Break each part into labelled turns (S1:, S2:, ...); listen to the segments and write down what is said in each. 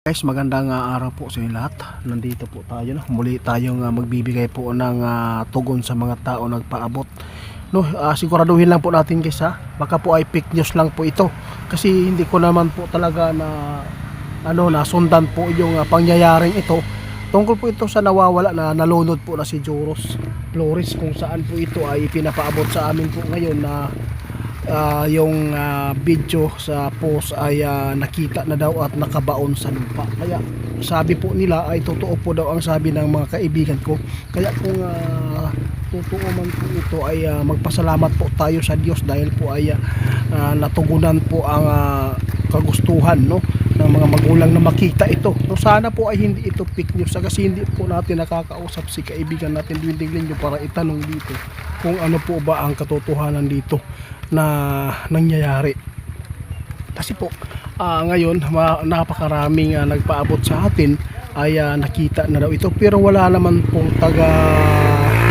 S1: Guys, magandang araw po sa inyo lahat. Nandito po tayo na. Muli tayong magbibigay po ng tugon sa mga tao nagpaabot. No, siguraduhin lang po natin guys baka po ay fake news lang po ito. Kasi hindi ko naman po talaga na nasundan po yung pangyayaring ito. Tungkol po ito sa nawawala na nalunod po na si Joros Flores, kung saan po ito ay pinapaabot sa amin po ngayon na yung video sa post ay nakita na daw at nakabaon sa lupa. Kaya sabi po nila ay totoo po daw ang sabi ng mga kaibigan ko. Kaya kung totoo man po ito ay magpasalamat po tayo sa Diyos dahil po ay natugunan po ang kagustuhan ng mga magulang na makita ito. So, sana po ay hindi ito fake news kasi hindi po natin nakakausap si kaibigan natin Dwinding Linyo para itanong dito kung ano po ba ang katotohanan dito na nangyayari. Kasi po ngayon napakaraming nagpaabot sa atin ay nakita na daw ito, pero wala naman pong taga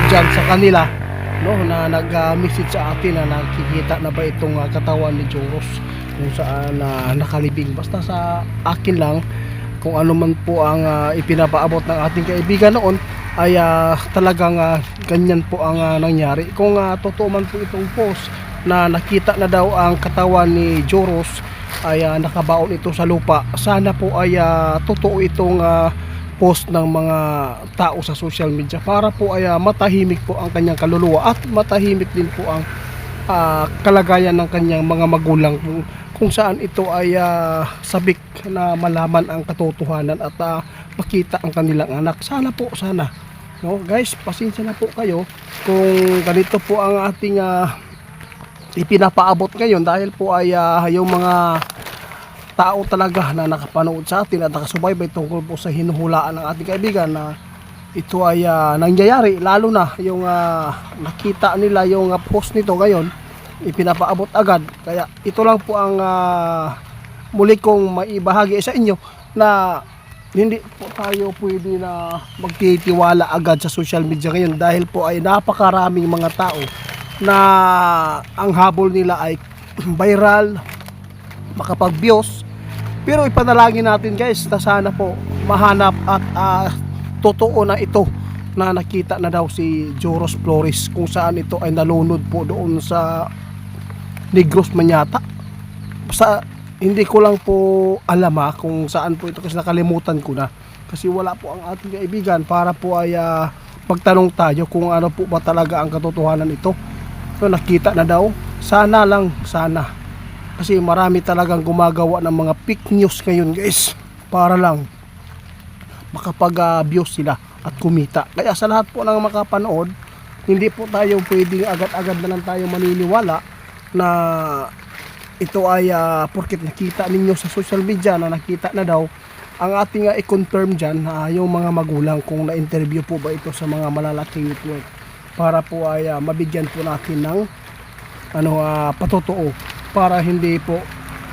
S1: dyan sa kanila na nag-message sa atin na nakikita na ba itong katawan ni Joros kung saan nakalibing. Basta sa akin lang, kung ano man po ang ipinapaabot ng ating kaibigan noon ay talagang ganyan po ang nangyari. Kung totoo man po itong post na nakita na daw ang katawan ni Joros ay nakabaon ito sa lupa, sana po ay totoo itong post ng mga tao sa social media para po ay matahimik po ang kanyang kaluluwa at matahimik din po ang kalagayan ng kanyang mga magulang kung saan ito ay sabik na malaman ang katotohanan at makita ang kanilang anak. Sana po, sana. No, guys, pasensya na po kayo kung ganito po ang ating ipinapaabot ngayon dahil po ay yung mga tao talaga na nakapanood sa atin at nakasubaybay tungkol po sa hinuhulaan ng ating kaibigan na ito ay nangyayari, lalo na yung nakita nila yung post nito ngayon, ipinapaabot agad. Kaya ito lang po ang muli kong maibahagi sa inyo na hindi po tayo pwede na magtitiwala agad sa social media ngayon dahil po ay napakaraming mga tao na ang habol nila ay viral, makapag-views. Pero ipanalangin natin guys na sana po mahanap at totoo na ito na nakita na daw si Joros Flores kung saan ito ay nalunod po doon sa Negros Manyata. Basta hindi ko lang po alam kung saan po ito kasi nakalimutan ko na kasi wala po ang ating kaibigan para po ay magtanong tayo kung ano po ba talaga ang katotohanan ito. So, nakita na daw, sana lang, sana, kasi marami talagang gumagawa ng mga fake news ngayon guys para lang makapag-views sila at kumita. Kaya sa lahat po ng makapanood, hindi po tayo pwedeng agad-agad na lang tayo maniniwala na ito ay porket nakita ninyo sa social media na nakita na daw. Ang ating i-confirm dyan yung mga magulang kung na-interview po ba ito sa mga malalaking network para po ay mabigyan po natin ng patotoo para hindi po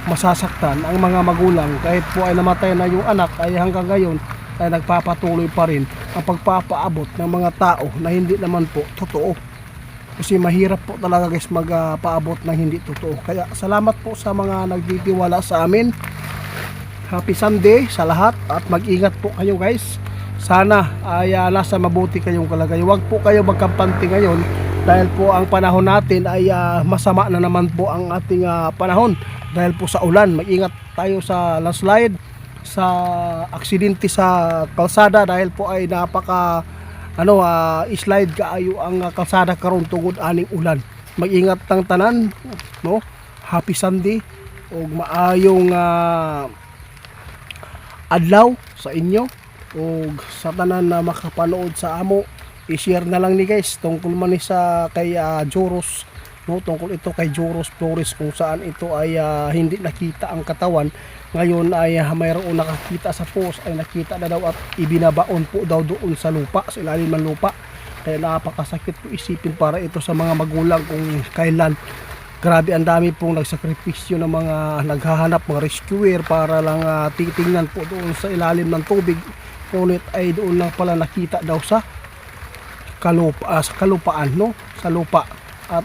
S1: masasaktan ang mga magulang kahit po ay namatay na yung anak ay hanggang ngayon ay nagpapatuloy pa rin ang pagpapaabot ng mga tao na hindi naman po totoo. Kasi mahirap po talaga guys magpaabot ng hindi totoo. Kaya salamat po sa mga nagtitiwala sa amin. Happy Sunday sa lahat at mag-ingat po kayo guys. Sana ay nasa mabuti kayong kalagayan. Huwag po kayo magkampante ngayon dahil po ang panahon natin ay masama na naman po ang ating panahon dahil po sa ulan. Mag-ingat tayo sa landslide, sa aksidente sa kalsada dahil po ay napaka slide kaayo ang kalsada karon tungod aning ulan. Mag-ingat tang tanan, no? Happy Sunday ug maayong adlaw sa inyo ug sa tanan na makapanood sa amo. I-share na lang ni guys tungkol man ni sa kay Joros, no? Tungkol ito kay Joros Flores kung saan ito ay hindi nakita ang katawan. Ngayon ay mayroon nakakita sa post ay nakita na daw at ibinabaon po daw doon sa lupa, sa ilalim ng lupa. Kaya napakasakit po isipin para ito sa mga magulang kung kailan. Grabe, ang dami pong nagsakripisyo ng mga naghahanap, mga rescuer para lang titingnan po doon sa ilalim ng tubig. Ngunit ay doon lang pala nakita daw sa kalupaan, no? Sa lupa. At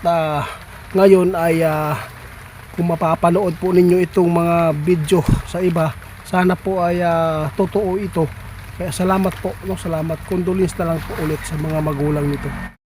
S1: ngayon ay kung mapapanood po ninyo itong mga video sa iba Sana po ay totoo ito. Kaya salamat po, no, salamat. Condolence na lang po ulit sa mga magulang nito.